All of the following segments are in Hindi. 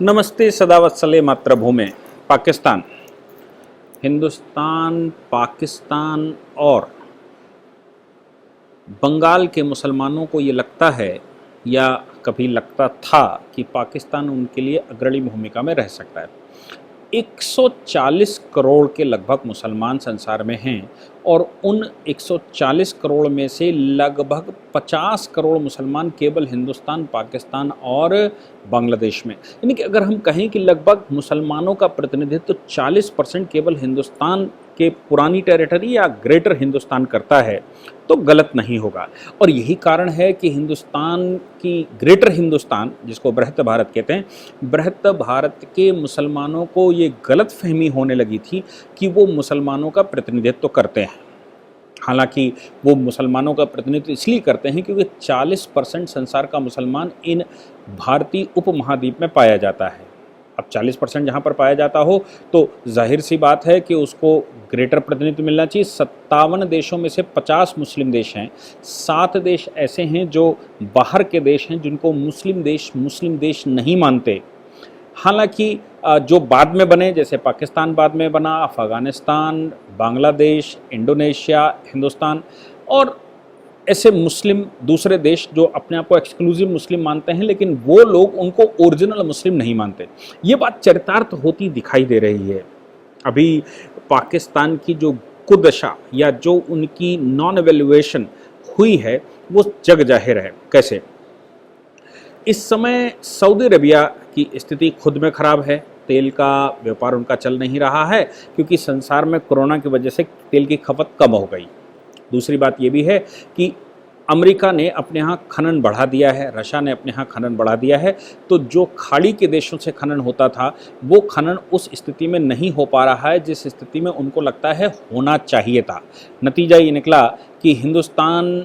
नमस्ते सदावत्सले मातृभूमि। पाकिस्तान, हिंदुस्तान, पाकिस्तान और बंगाल के मुसलमानों को ये लगता है या कभी लगता था कि पाकिस्तान उनके लिए अग्रणी भूमिका में रह सकता है। 140 करोड़ के लगभग मुसलमान संसार में हैं और उन 140 करोड़ में से लगभग 50 करोड़ मुसलमान केवल हिंदुस्तान, पाकिस्तान और बांग्लादेश में। यानी कि अगर हम कहें कि लगभग मुसलमानों का प्रतिनिधित्व 40% केवल हिंदुस्तान के पुरानी टेरिटरी या ग्रेटर हिंदुस्तान करता है तो गलत नहीं होगा। और यही कारण है कि हिंदुस्तान की ग्रेटर हिंदुस्तान, जिसको बृहत भारत कहते हैं, बृहत भारत के मुसलमानों को ये गलत फहमी होने लगी थी कि वो मुसलमानों का प्रतिनिधित्व करते हैं। हालांकि वो मुसलमानों का प्रतिनिधित्व इसलिए करते हैं क्योंकि 40% संसार का मुसलमान इन भारतीय उपमहाद्वीप में पाया जाता है। अब 40% जहाँ पर पाया जाता हो तो जाहिर सी बात है कि उसको ग्रेटर प्रतिनिधित्व मिलना चाहिए। 57 देशों में से 50 मुस्लिम देश हैं, 7 देश ऐसे हैं जो बाहर के देश हैं जिनको मुस्लिम देश नहीं मानते। हालांकि जो बाद में बने, जैसे पाकिस्तान बाद में बना, अफ़गानिस्तान, बांग्लादेश, इंडोनेशिया, हिंदुस्तान और ऐसे मुस्लिम दूसरे देश जो अपने आप को एक्सक्लूसिव मुस्लिम मानते हैं, लेकिन वो लोग उनको ओरिजिनल मुस्लिम नहीं मानते। ये बात चरितार्थ होती दिखाई दे रही है। अभी पाकिस्तान की जो कुदशा या जो उनकी नॉन एवेल्युएशन हुई है वो जग जाहिर है। कैसे? इस समय सऊदी अरबिया की स्थिति खुद में ख़राब है। तेल का व्यापार उनका चल नहीं रहा है क्योंकि संसार में कोरोना की वजह से तेल की खपत कम हो गई। दूसरी बात ये भी है कि अमेरिका ने अपने यहाँ खनन बढ़ा दिया है, रशिया ने अपने यहाँ खनन बढ़ा दिया है, तो जो खाड़ी के देशों से खनन होता था वो खनन उस स्थिति में नहीं हो पा रहा है जिस स्थिति में उनको लगता है होना चाहिए था। नतीजा ये निकला कि हिंदुस्तान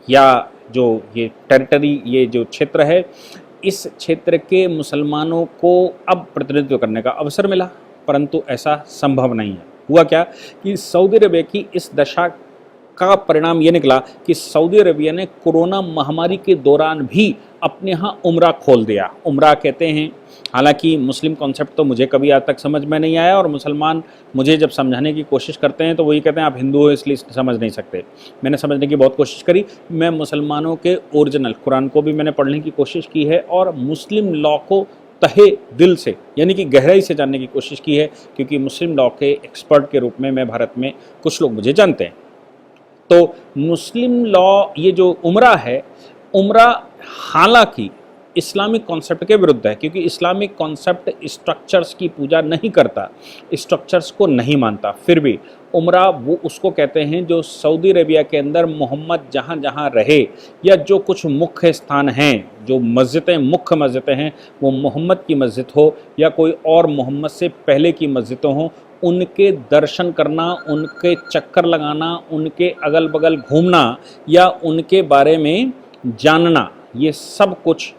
या जो ये टेरिटरी, ये जो क्षेत्र है, इस क्षेत्र के मुसलमानों को अब प्रतिनिधित्व करने का अवसर मिला, परंतु ऐसा संभव नहीं है। हुआ क्या कि सऊदी अरबिया की इस दशा का परिणाम ये निकला कि सऊदी अरबिया ने कोरोना महामारी के दौरान भी अपने यहाँ उम्रा खोल दिया। उम्रा कहते हैं, हालांकि मुस्लिम कॉन्सेप्ट तो मुझे कभी आज तक समझ में नहीं आया और मुसलमान मुझे जब समझाने की कोशिश करते हैं तो वही कहते हैं आप हिंदू हो इसलिए समझ नहीं सकते। मैंने समझने की बहुत कोशिश करी। मैं मुसलमानों के ओरिजिनल कुरान को भी मैंने पढ़ने की कोशिश की है और मुस्लिम लॉ को तहे दिल से यानी कि गहराई से जानने की कोशिश की है, क्योंकि मुस्लिम लॉ के एक्सपर्ट के रूप में मैं भारत में कुछ लोग मुझे जानते हैं। तो मुस्लिम लॉ, ये जो उम्रा है, उम्रा हालांकि इस्लामिक कॉन्सेप्ट के विरुद्ध है, क्योंकि इस्लामिक कॉन्सेप्ट स्ट्रक्चर्स की पूजा नहीं करता, स्ट्रक्चर्स को नहीं मानता। फिर भी उम्रा वो उसको कहते हैं जो सऊदी अरेबिया के अंदर मोहम्मद जहाँ जहाँ रहे या जो कुछ मुख्य स्थान हैं, जो मस्जिदें, मुख्य मस्जिदें हैं, वो मोहम्मद की मस्जिद हो या कोई और मोहम्मद से पहले की मस्जिदें हों, उनके दर्शन करना, उनके चक्कर लगाना, उनके अगल बगल घूमना या उनके बारे में जानना, ये सब कुछ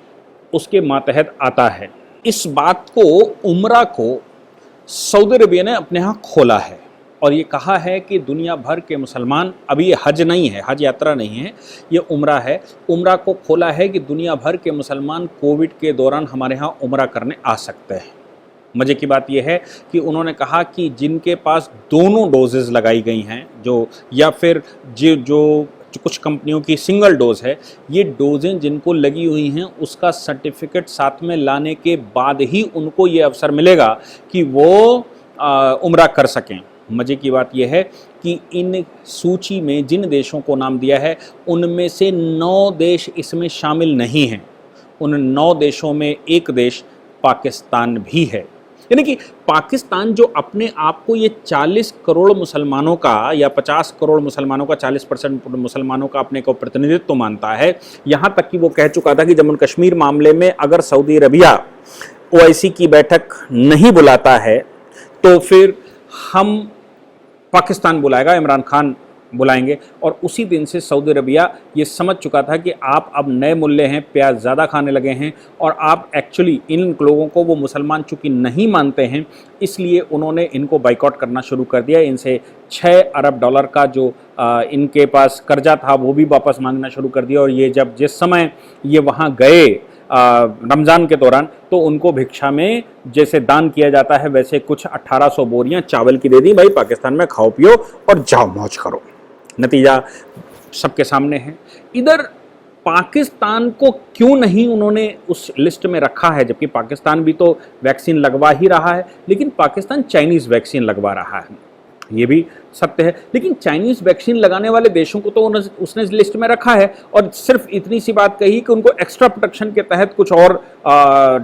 उसके मातहत आता है। इस बात को, उम्रा को सऊदी अरबिया ने अपने यहाँ खोला है और ये कहा है कि दुनिया भर के मुसलमान, अभी ये हज नहीं है, हज यात्रा नहीं है, ये उम्रा है। उम्रा को खोला है कि दुनिया भर के मुसलमान कोविड के दौरान हमारे यहाँ उम्रा करने आ सकते हैं। मज़े की बात यह है कि उन्होंने कहा कि जिनके पास दोनों डोजेज़ लगाई गई हैं, जो या फिर जो कुछ कंपनियों की सिंगल डोज है, ये डोजें जिनको लगी हुई हैं उसका सर्टिफिकेट साथ में लाने के बाद ही उनको ये अवसर मिलेगा कि वो उम्रा कर सकें। मज़े की बात यह है कि इन सूची में जिन देशों को नाम दिया है उनमें से 9 देश इसमें शामिल नहीं हैं। उन 9 देशों में एक देश पाकिस्तान भी है। यानी कि पाकिस्तान जो अपने आप को ये 40 करोड़ मुसलमानों का या 50 करोड़ मुसलमानों का, 40% मुसलमानों का अपने को प्रतिनिधित्व मानता है, यहाँ तक कि वो कह चुका था कि जम्मू कश्मीर मामले में अगर सऊदी अरबिया ओआईसी की बैठक नहीं बुलाता है तो फिर हम पाकिस्तान बुलाएगा, इमरान खान बुलाएंगे। और उसी दिन से सऊदी अरबिया ये समझ चुका था कि आप अब नए मूल्य हैं, प्याज ज़्यादा खाने लगे हैं और आप एक्चुअली इन लोगों को, वो मुसलमान चूँकि नहीं मानते हैं, इसलिए उन्होंने इनको बाइकआउट करना शुरू कर दिया। इनसे 6 अरब डॉलर का जो इनके पास कर्जा था वो भी वापस मांगना शुरू कर दिया। और ये जब जिस समय ये वहाँ गए रमज़ान के दौरान, तो उनको भिक्षा में जैसे दान किया जाता है वैसे कुछ 1800 बोरियां चावल की दे दी, भाई पाकिस्तान में खाओ पियो और जाओ मौज करो। नतीजा सबके सामने है। इधर पाकिस्तान को क्यों नहीं उन्होंने उस लिस्ट में रखा है, जबकि पाकिस्तान भी तो वैक्सीन लगवा ही रहा है, लेकिन पाकिस्तान चाइनीज़ वैक्सीन लगवा रहा है, ये भी सत्य है। लेकिन चाइनीज़ वैक्सीन लगाने वाले देशों को तो उसने लिस्ट में रखा है और सिर्फ इतनी सी बात कही कि उनको एक्स्ट्रा प्रोटेक्शन के तहत कुछ और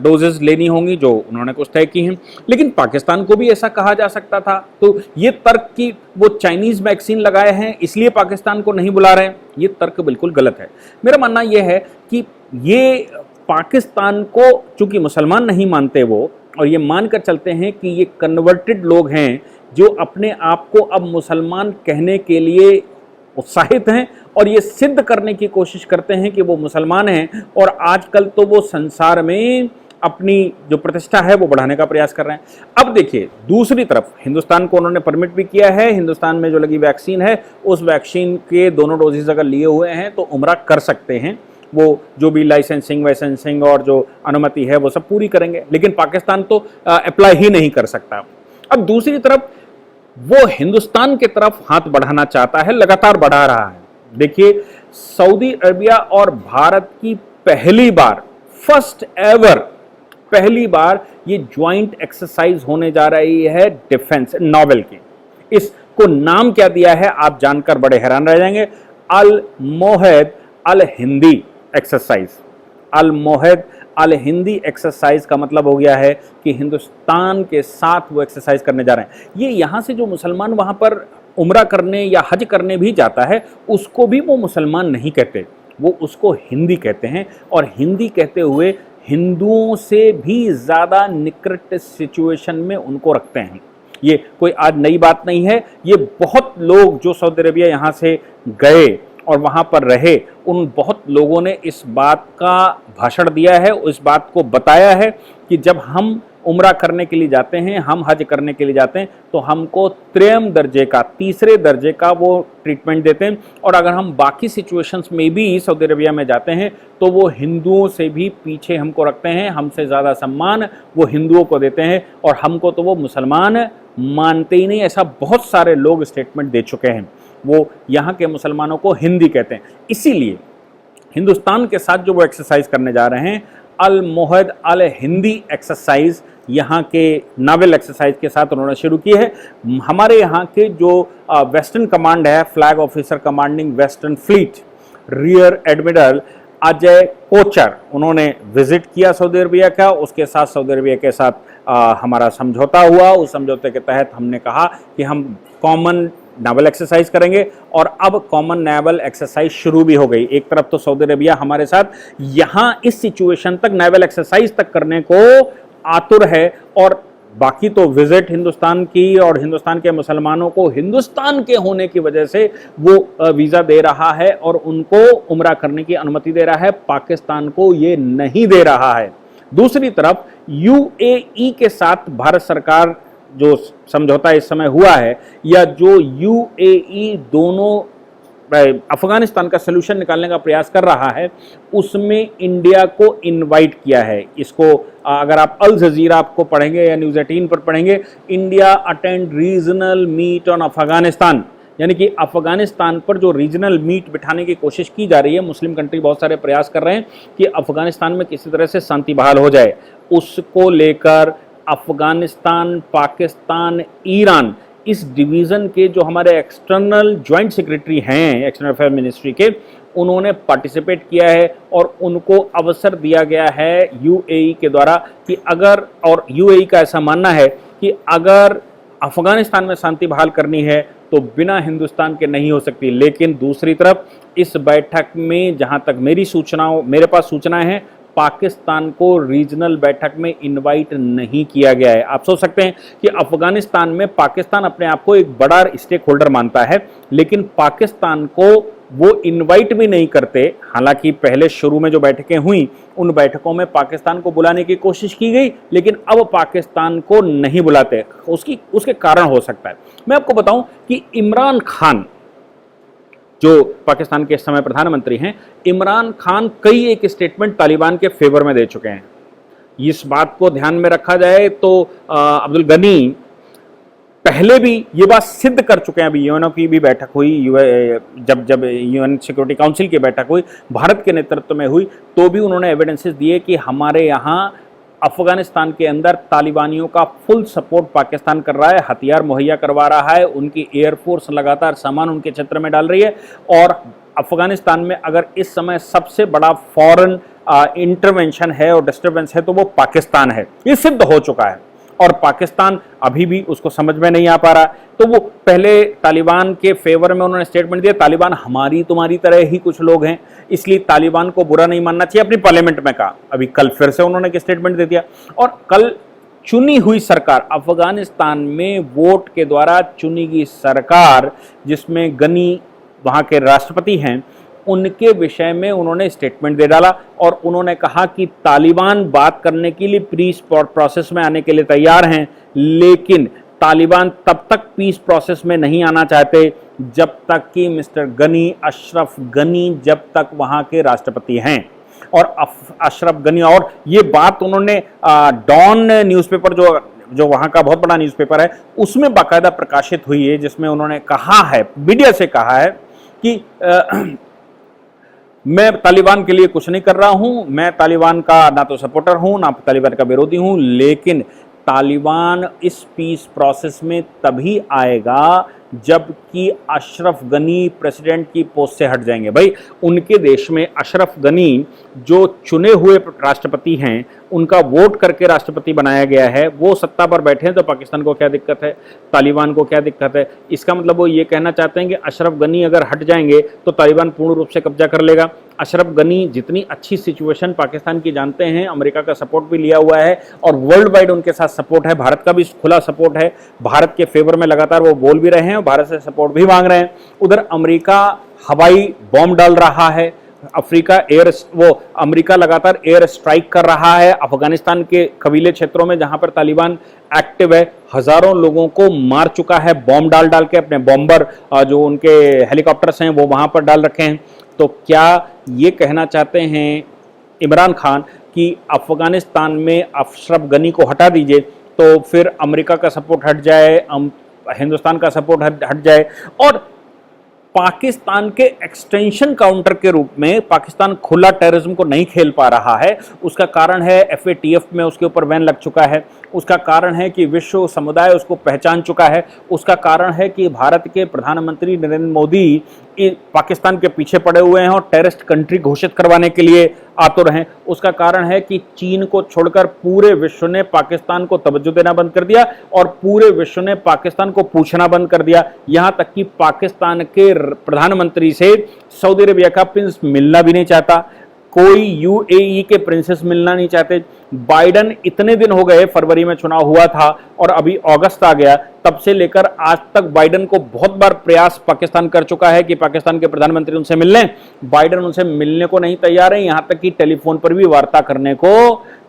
डोजेज लेनी होंगी जो उन्होंने कुछ तय की हैं। लेकिन पाकिस्तान को भी ऐसा कहा जा सकता था। तो ये तर्क कि वो चाइनीज़ वैक्सीन लगाए हैं इसलिए पाकिस्तान को नहीं बुला रहे हैं, ये तर्क बिल्कुल गलत है। मेरा मानना यह है कि ये पाकिस्तान को, चूंकि मुसलमान नहीं मानते वो, और ये मानकर चलते हैं कि ये कन्वर्टेड लोग हैं जो अपने आप को अब मुसलमान कहने के लिए उत्साहित हैं और ये सिद्ध करने की कोशिश करते हैं कि वो मुसलमान हैं, और आजकल तो वो संसार में अपनी जो प्रतिष्ठा है वो बढ़ाने का प्रयास कर रहे हैं। अब देखिए दूसरी तरफ हिंदुस्तान को उन्होंने परमिट भी किया है, हिंदुस्तान में जो लगी वैक्सीन है उस वैक्सीन के दोनों डोजेज अगर लिए हुए हैं तो उम्रा कर सकते हैं, वो जो भी लाइसेंसिंग और जो अनुमति है वो सब पूरी करेंगे। लेकिन पाकिस्तान तो अप्लाई ही नहीं कर सकता। अब दूसरी तरफ वो हिंदुस्तान की तरफ हाथ बढ़ाना चाहता है, लगातार बढ़ा रहा है। देखिए सऊदी अरबिया और भारत की पहली बार ये ज्वाइंट एक्सरसाइज होने जा रही है डिफेंस नॉवेल की। इसको नाम क्या दिया है आप जानकर बड़े हैरान रह जाएंगे, अल मोहद अल हिंदी एक्सरसाइज। अल मोहद अल हिंदी एक्सरसाइज का मतलब हो गया है कि हिंदुस्तान के साथ वो एक्सरसाइज करने जा रहे हैं। ये यहाँ से जो मुसलमान वहाँ पर उम्रा करने या हज करने भी जाता है उसको भी वो मुसलमान नहीं कहते, वो उसको हिंदी कहते हैं, और हिंदी कहते हुए हिंदुओं से भी ज़्यादा निकट सिचुएशन में उनको रखते हैं। ये कोई आज नई बात नहीं है, ये बहुत लोग जो सऊदी अरबिया यहाँ से गए और वहाँ पर रहे उन बहुत लोगों ने इस बात का भाषण दिया है, इस बात को बताया है कि जब हम उम्रा करने के लिए जाते हैं, हम हज करने के लिए जाते हैं तो हमको तीसरे दर्जे का वो ट्रीटमेंट देते हैं, और अगर हम बाकी सिचुएशंस में भी सऊदी अरबिया में जाते हैं तो वो हिंदुओं से भी पीछे हमको रखते हैं, हमसे ज़्यादा सम्मान वो हिंदुओं को देते हैं और हमको तो वो मुसलमान मानते ही नहीं। ऐसा बहुत सारे लोग स्टेटमेंट दे चुके हैं, वो यहाँ के मुसलमानों को हिंदी कहते हैं। इसीलिए हिंदुस्तान के साथ जो वो एक्सरसाइज करने जा रहे हैं अल मोहद अल हिंदी एक्सरसाइज, यहाँ के नावल एक्सरसाइज के साथ उन्होंने शुरू की है। हमारे यहाँ के जो वेस्टर्न कमांड है, flag officer commanding western fleet, rear admiral Ajay Kochar, उन्होंने विजिट किया सऊदी अरबिया का। उसके साथ सऊदी अरबिया के साथ हमारा समझौता हुआ। उस समझौते के तहत हमने कहा कि हम कॉमन नेवल एक्सरसाइज करेंगे, और अब कॉमन नेवल एक्सरसाइज शुरू भी हो गई। एक तरफ तो सऊदी अरबिया हमारे साथ यहाँ इस सिचुएशन तक नेवल एक्सरसाइज तक करने को आतुर है, और बाकी तो विजिट हिंदुस्तान की और हिंदुस्तान के मुसलमानों को हिंदुस्तान के होने की वजह से वो वीज़ा दे रहा है और उनको उम्रा करने की अनुमति दे रहा है। पाकिस्तान को ये नहीं दे रहा है। दूसरी तरफ यूएई के साथ भारत सरकार जो समझौता इस समय हुआ है, या जो यूएई दोनों अफगानिस्तान का सलूशन निकालने का प्रयास कर रहा है, उसमें इंडिया को इनवाइट किया है। इसको अगर आप अल जजीरा आपको पढ़ेंगे या न्यूज़ 18 पर पढ़ेंगे, India attend regional meet on Afghanistan, यानी कि अफगानिस्तान पर जो रीजनल मीट बिठाने की कोशिश की जा रही है। मुस्लिम कंट्री बहुत सारे प्रयास कर रहे हैं कि अफगानिस्तान में किसी तरह से शांति बहाल हो जाए। उसको लेकर अफगानिस्तान, पाकिस्तान, ईरान, इस डिवीज़न के जो हमारे एक्सटर्नल जॉइंट सेक्रेटरी हैं एक्सटर्नल अफेयर मिनिस्ट्री के, उन्होंने पार्टिसिपेट किया है और उनको अवसर दिया गया है यूएई के द्वारा कि अगर, और यूएई का ऐसा मानना है कि अगर अफगानिस्तान में शांति बहाल करनी है तो बिना हिंदुस्तान के नहीं हो सकती। लेकिन दूसरी तरफ इस बैठक में जहां तक मेरे पास सूचनाएं हैं, पाकिस्तान को रीजनल बैठक में इनवाइट नहीं किया गया है। आप सोच सकते हैं कि अफगानिस्तान में पाकिस्तान अपने आप को एक बड़ा स्टेक होल्डर मानता है, लेकिन पाकिस्तान को वो इनवाइट भी नहीं करते। हालांकि पहले शुरू में जो बैठकें हुई उन बैठकों में पाकिस्तान को बुलाने की कोशिश की गई, लेकिन अब पाकिस्तान को नहीं बुलाते। उसके कारण हो सकता है। मैं आपको बताऊं कि इमरान खान जो पाकिस्तान के इस समय प्रधानमंत्री हैं, इमरान खान कई एक स्टेटमेंट तालिबान के फेवर में दे चुके हैं। इस बात को ध्यान में रखा जाए तो अब्दुल गनी पहले भी ये बात सिद्ध कर चुके हैं। अभी यूएनओ की भी बैठक हुई, जब यूएन सिक्योरिटी काउंसिल की बैठक हुई, भारत के नेतृत्व में हुई, तो भी उन्होंने एविडेंसेस दिए कि हमारे यहाँ अफगानिस्तान के अंदर तालिबानियों का फुल सपोर्ट पाकिस्तान कर रहा है, हथियार मुहैया करवा रहा है, उनकी एयरफोर्स लगातार सामान उनके क्षेत्र में डाल रही है। और अफगानिस्तान में अगर इस समय सबसे बड़ा फॉरेन इंटरवेंशन है और डिस्टर्बेंस है तो वो पाकिस्तान है, ये सिद्ध हो चुका है। और पाकिस्तान अभी भी उसको समझ में नहीं आ पा रहा। तो वो पहले तालिबान के फेवर में उन्होंने स्टेटमेंट दिया, तालिबान हमारी तुम्हारी तरह ही कुछ लोग हैं, इसलिए तालिबान को बुरा नहीं मानना चाहिए, अपनी पार्लियामेंट में कहा। अभी कल फिर से उन्होंने एक स्टेटमेंट दे दिया। और कल चुनी हुई सरकार, अफगानिस्तान में वोट के द्वारा चुनी गई सरकार, जिसमें गनी वहाँ के राष्ट्रपति हैं, उनके विषय में उन्होंने स्टेटमेंट दे डाला और उन्होंने कहा कि तालिबान बात करने के लिए पीस प्रोसेस में आने के लिए तैयार हैं, लेकिन तालिबान तब तक पीस प्रोसेस में नहीं आना चाहते जब तक कि मिस्टर गनी, अशरफ गनी, जब तक वहाँ के राष्ट्रपति हैं। और अशरफ गनी, और ये बात उन्होंने डॉन न्यूज़पेपर जो वहाँ का बहुत बड़ा न्यूज़पेपर है, उसमें बाकायदा प्रकाशित हुई है, जिसमें उन्होंने कहा है, मीडिया से कहा है कि मैं तालिबान के लिए कुछ नहीं कर रहा हूं, मैं तालिबान का ना तो सपोर्टर हूं ना तालिबान का विरोधी हूं, लेकिन तालिबान इस पीस प्रोसेस में तभी आएगा जबकि अशरफ गनी प्रेसिडेंट की पोस्ट से हट जाएंगे। भाई, उनके देश में अशरफ गनी जो चुने हुए राष्ट्रपति हैं, उनका वोट करके राष्ट्रपति बनाया गया है, वो सत्ता पर बैठे हैं, तो पाकिस्तान को क्या दिक्कत है, तालिबान को क्या दिक्कत है? इसका मतलब वो ये कहना चाहते हैं कि अशरफ गनी अगर हट जाएंगे तो तालिबान पूर्ण रूप से कब्जा कर लेगा। अशरफ गनी जितनी अच्छी सिचुएशन पाकिस्तान की जानते हैं, अमेरिका का सपोर्ट भी लिया हुआ है और वर्ल्ड वाइड उनके साथ सपोर्ट है, भारत का भी खुला सपोर्ट है, भारत के फेवर में लगातार वो बोल भी रहे हैं और भारत से सपोर्ट भी मांग रहे हैं। उधर अमेरिका हवाई बॉम्ब डाल रहा है, अमेरिका लगातार एयर स्ट्राइक कर रहा है अफगानिस्तान के कबीले क्षेत्रों में जहां पर तालिबान एक्टिव है, हजारों लोगों को मार चुका है बॉम्ब डाल डाल के। अपने बॉम्बर जो उनके हेलीकॉप्टर्स हैं वो वहां पर डाल रखे हैं। तो क्या ये कहना चाहते हैं इमरान खान कि अफगानिस्तान में अशरफ गनी को हटा दीजिए तो फिर अमेरिका का सपोर्ट हट जाए, हिंदुस्तान का सपोर्ट हट जाए, और पाकिस्तान के एक्सटेंशन काउंटर के रूप में पाकिस्तान खुला टेररिज्म को नहीं खेल पा रहा है? उसका कारण है FATF में उसके ऊपर बैन लग चुका है, उसका कारण है कि विश्व समुदाय उसको पहचान चुका है, उसका कारण है कि भारत के प्रधानमंत्री नरेंद्र मोदी पाकिस्तान के पीछे पड़े हुए हैं और टेररिस्ट कंट्री घोषित करवाने के लिए आतुर हैं, उसका कारण है कि चीन को छोड़कर पूरे विश्व ने पाकिस्तान को तवज्जो देना बंद कर दिया और पूरे विश्व ने पाकिस्तान को पूछना बंद कर दिया। यहां तक कि पाकिस्तान के प्रधानमंत्री से सऊदी अरेबिया का प्रिंस मिलना भी नहीं चाहता, कोई UAE के प्रिंसेस मिलना नहीं चाहते। बाइडन, इतने दिन हो गए, फरवरी में चुनाव हुआ था और अभी अगस्त आ गया, तब से लेकर आज तक बाइडन को बहुत बार प्रयास पाकिस्तान कर चुका है कि पाकिस्तान के प्रधानमंत्री उनसे मिल लें। बाइडन उनसे मिलने को नहीं तैयार है, यहां तक कि टेलीफोन पर भी वार्ता करने को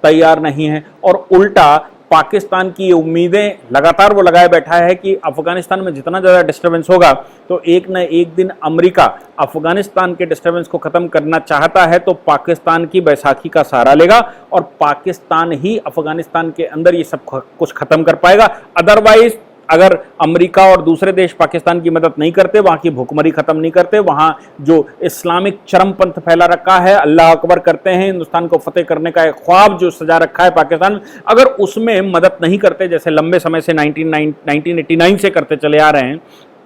तैयार नहीं है। और उल्टा पाकिस्तान की उम्मीदें लगातार वो लगाए बैठा है कि अफगानिस्तान में जितना ज़्यादा डिस्टर्बेंस होगा तो एक न एक दिन अमेरिका अफगानिस्तान के डिस्टर्बेंस को ख़त्म करना चाहता है, तो पाकिस्तान की बैसाखी का सहारा लेगा और पाकिस्तान ही अफगानिस्तान के अंदर ये सब कुछ ख़त्म कर पाएगा। अदरवाइज अगर अमेरिका और दूसरे देश पाकिस्तान की मदद नहीं करते, वहाँ की भुखमरी ख़त्म नहीं करते, वहाँ जो इस्लामिक चरमपंथ फैला रखा है, अल्लाह अकबर करते हैं, हिंदुस्तान को फतेह करने का एक ख्वाब जो सजा रखा है पाकिस्तान में, अगर उसमें मदद नहीं करते, जैसे लंबे समय से 1989 से करते चले आ रहे हैं,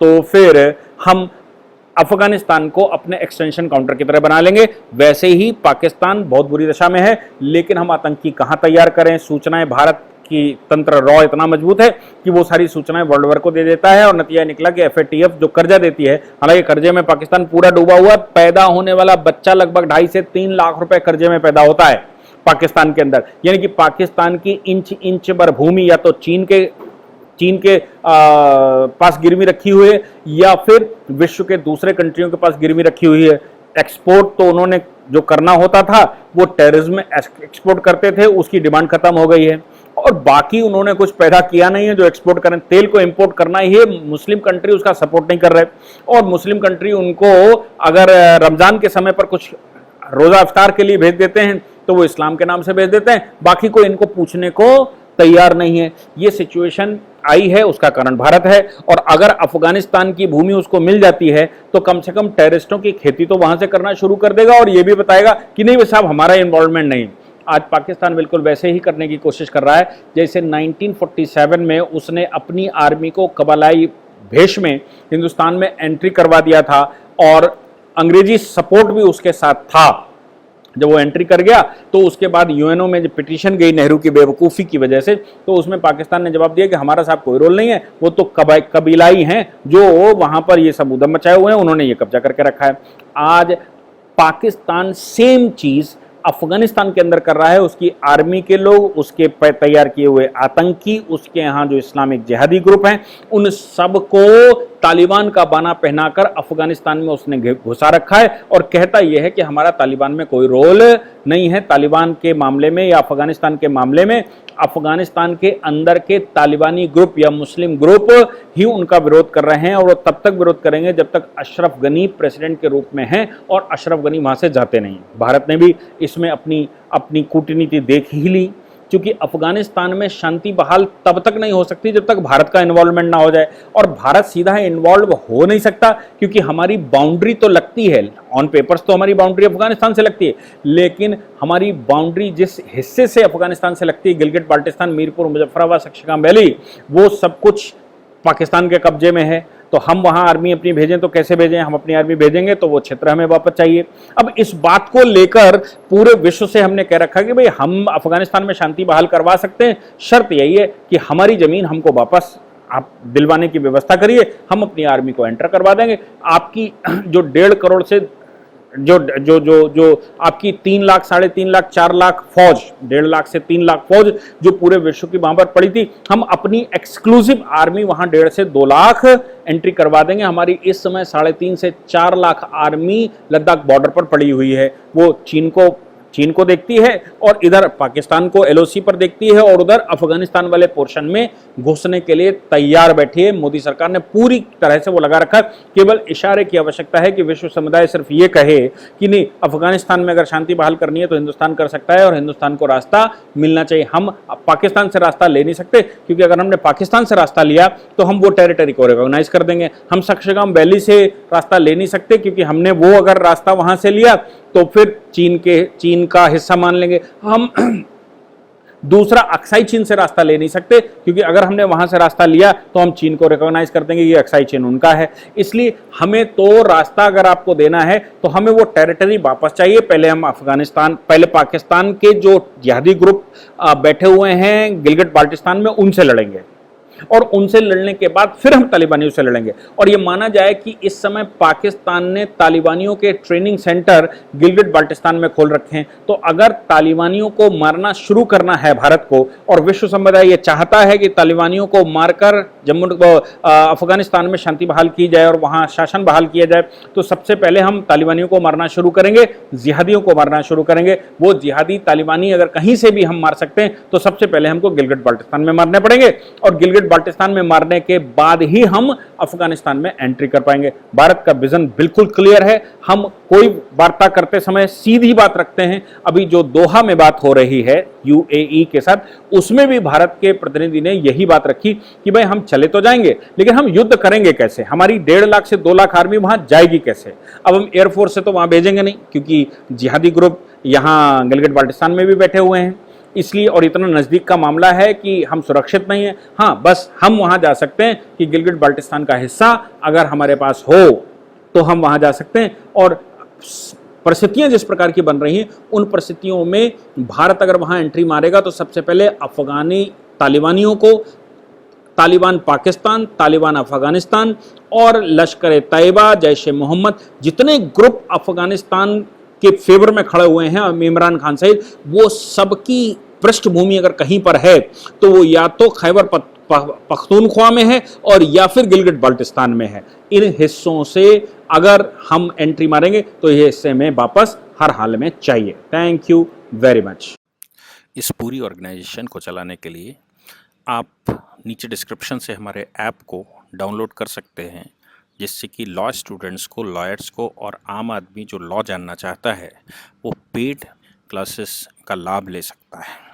तो फिर हम अफगानिस्तान को अपने एक्सटेंशन काउंटर की तरह बना लेंगे। वैसे ही पाकिस्तान बहुत बुरी दशा में है, लेकिन हम आतंकी कहाँ तैयार करें? सूचनाएं, भारत की तंत्र रॉ इतना मजबूत है कि वो सारी सूचनाएं वर्ल्ड वार को दे देता है और नतीजा निकला कि FATF जो कर्जा देती है, हालांकि कर्जे में पाकिस्तान पूरा डूबा हुआ, पैदा होने वाला बच्चा लगभग 2.5 से 3 लाख रुपए कर्जे में पैदा होता है पाकिस्तान के अंदर। यानी कि पाकिस्तान की इंच इंच भर भूमि या तो चीन के पास गिरवी रखी हुई है या फिर विश्व के दूसरे कंट्रियों के पास गिरवी रखी हुई है। एक्सपोर्ट तो उन्होंने जो करना होता था वो टेररिज्म में एक्सपोर्ट करते थे, उसकी डिमांड खत्म हो गई है। और बाकी उन्होंने कुछ पैदा किया नहीं है जो एक्सपोर्ट करें। तेल को इंपोर्ट करना ही है, मुस्लिम कंट्री उसका सपोर्ट नहीं कर रहे, और मुस्लिम कंट्री उनको अगर रमजान के समय पर कुछ रोजा इफ्तार के लिए भेज देते हैं तो वो इस्लाम के नाम से भेज देते हैं, बाकी कोई इनको पूछने को तैयार नहीं है। ये सिचुएशन आई है, उसका कारण भारत है। और अगर अफगानिस्तान की भूमि उसको मिल जाती है तो कम से कम टेररिस्टों की खेती तो वहां से करना शुरू कर देगा, और ये भी बताएगा कि नहीं भाई साहब हमारा इन्वॉल्वमेंट नहीं। आज पाकिस्तान बिल्कुल वैसे ही करने की कोशिश कर रहा है जैसे 1947 में उसने अपनी आर्मी को कबालाई भेष में हिंदुस्तान में एंट्री करवा दिया था, और अंग्रेजी सपोर्ट भी उसके साथ था। जब वो एंट्री कर गया तो उसके बाद यूएनओ में जो पिटीशन गई नेहरू की बेवकूफ़ी की वजह से, तो उसमें पाकिस्तान ने जवाब दिया कि हमारा साहब कोई रोल नहीं है, वो तो कबीलाई हैं जो वहाँ पर ये सब उधम मचाए हुए हैं, उन्होंने ये कब्जा करके रखा है। आज पाकिस्तान सेम चीज़ अफगानिस्तान के अंदर कर रहा है। उसकी आर्मी के लोग, उसके तैयार किए हुए आतंकी, उसके यहाँ जो इस्लामिक जिहादी ग्रुप हैं, उन सबको तालिबान का बाना पहनाकर अफगानिस्तान में उसने घुसा रखा है, और कहता यह है कि हमारा तालिबान में कोई रोल नहीं है। तालिबान के मामले में या अफगानिस्तान के मामले में अफगानिस्तान के अंदर के तालिबानी ग्रुप या मुस्लिम ग्रुप ही उनका विरोध कर रहे हैं, और वो तब तक विरोध करेंगे जब तक अशरफ गनी प्रेसिडेंट के रूप में हैं, और अशरफ गनी वहां से जाते नहीं। भारत ने भी इसमें अपनी कूटनीति देख ही ली, क्योंकि अफगानिस्तान में शांति बहाल तब तक नहीं हो सकती जब तक भारत का इन्वॉल्वमेंट ना हो जाए, और भारत सीधा इन्वॉल्व हो नहीं सकता क्योंकि हमारी बाउंड्री तो लगती है, ऑन पेपर्स तो हमारी बाउंड्री अफगानिस्तान से लगती है, लेकिन हमारी बाउंड्री जिस हिस्से से अफगानिस्तान से लगती है, गिलगिट बाल्टिस्तान, मीरपुर, मुजफ्फराबाद, शक्शगाम वैली, वो सब कुछ पाकिस्तान के कब्जे में है। तो हम वहां आर्मी अपनी भेजें तो कैसे भेजें? हम अपनी आर्मी भेजेंगे तो वो क्षेत्र हमें वापस चाहिए। अब इस बात को लेकर पूरे विश्व से हमने कह रखा कि भाई हम अफगानिस्तान में शांति बहाल करवा सकते हैं, शर्त यही है कि हमारी जमीन हमको वापस आप दिलवाने की व्यवस्था करिए, हम अपनी आर्मी को एंटर करवा देंगे। आपकी जो 1.5 करोड़ से जो जो जो जो आपकी 3 लाख, 3.5 लाख, 4 लाख फौज, 1.5 लाख से 3 लाख फौज जो पूरे विश्व की वहां पर पड़ी थी, हम अपनी एक्सक्लूसिव आर्मी वहां 1.5 से 2 लाख एंट्री करवा देंगे। हमारी इस समय 3.5 से 4 लाख आर्मी लद्दाख बॉर्डर पर पड़ी हुई है, वो चीन को देखती है, और इधर पाकिस्तान को एलओसी पर देखती है, और उधर अफगानिस्तान वाले पोर्शन में घुसने के लिए तैयार बैठी है। मोदी सरकार ने पूरी तरह से वो लगा रखा है, केवल इशारे की आवश्यकता है कि विश्व समुदाय सिर्फ ये कहे कि नहीं, अफगानिस्तान में अगर शांति बहाल करनी है तो हिंदुस्तान कर सकता है, और हिंदुस्तान को रास्ता मिलना चाहिए। हम पाकिस्तान से रास्ता ले नहीं सकते, क्योंकि अगर हमने पाकिस्तान से रास्ता लिया तो हम वो टेरिटरी को रिकॉग्नाइज कर देंगे। हम शक्शगाम वैली से रास्ता ले नहीं सकते, क्योंकि हमने वो अगर रास्ता वहां से लिया तो फिर चीन का हिस्सा मान लेंगे। हम दूसरा अक्साई चीन से रास्ता ले नहीं सकते, क्योंकि अगर हमने वहां से रास्ता लिया तो हम चीन को रिकॉग्नाइज कर देंगे, ये अक्साई चीन उनका है। इसलिए हमें तो रास्ता अगर आपको देना है तो हमें वो टेरिटरी वापस चाहिए। पहले पाकिस्तान के जो जिहादी ग्रुप बैठे हुए हैं गिलगिट बाल्टिस्तान में, उनसे लड़ेंगे, और उनसे लड़ने के बाद फिर हम तालिबानियों से लड़ेंगे। और ये माना जाए कि इस समय पाकिस्तान ने तालिबानियों के ट्रेनिंग सेंटर गिलगिट बाल्टिस्तान में खोल रखे हैं। तो अगर तालिबानियों को मारना शुरू करना है भारत को, और विश्व समुदाय ये चाहता है कि तालिबानियों को मारकर अफगानिस्तान में शांति बहाल की जाए और वहां शासन बहाल किया जाए, तो सबसे पहले हम तालिबानियों को मारना शुरू करेंगे, जिहादियों को मारना शुरू करेंगे। वो जिहादी तालिबानी अगर कहीं से भी हम मार सकते हैं तो सबसे पहले हमको गिलगिट बाल्टिस्तान में मारने पड़ेंगे, और गिलगिट बाल्टिस्तान में मारने के बाद ही हम अफगानिस्तान में एंट्री कर पाएंगे। भारत का विजन बिल्कुल क्लियर है। हम कोई वार्ता करते समय सीधी बात रखते हैं। अभी जो दोहा में बात हो रही है यूएई के साथ, उसमें भी भारत के प्रतिनिधि ने यही बात रखी कि भाई हम चले तो जाएंगे, लेकिन हम युद्ध करेंगे कैसे? हमारी 1.5 लाख से 2 लाख आर्मी वहां जाएगी कैसे? अब हम एयरफोर्स से तो वहां भेजेंगे नहीं, क्योंकि जिहादी ग्रुप यहां गिलगिट बाल्टिस्तान में भी बैठे हुए हैं, इसलिए, और इतना नज़दीक का मामला है कि हम सुरक्षित नहीं है। हाँ, बस हम वहां जा सकते हैं कि गिलगिट बाल्टिस्तान का हिस्सा अगर हमारे पास हो तो हम वहां जा सकते हैं। और परिस्थितियां जिस प्रकार की बन रही हैं, उन परिस्थितियों में भारत अगर वहां एंट्री मारेगा तो सबसे पहले अफगानी तालिबानियों को, तालिबान पाकिस्तान, तालिबान अफगानिस्तान और लश्कर तैयबा, जैश ए मोहम्मद, जितने ग्रुप अफगानिस्तान के फेवर में खड़े हुए हैं इमरान खान सहित, वो सबकी पृष्ठभूमि अगर कहीं पर है तो वो या तो खैबर पख्तूनख्वा में है और या फिर गिलगिट बाल्टिस्तान में है। इन हिस्सों से अगर हम एंट्री मारेंगे तो ये हिस्से में वापस हर हाल में चाहिए। Thank you very much. इस पूरी ऑर्गेनाइजेशन को चलाने के लिए आप नीचे डिस्क्रिप्शन से हमारे ऐप को डाउनलोड कर सकते हैं, जिससे कि लॉ स्टूडेंट्स को, लॉयर्स को और आम आदमी जो लॉ जानना चाहता है वो पेड क्लासेस का लाभ ले सकता है।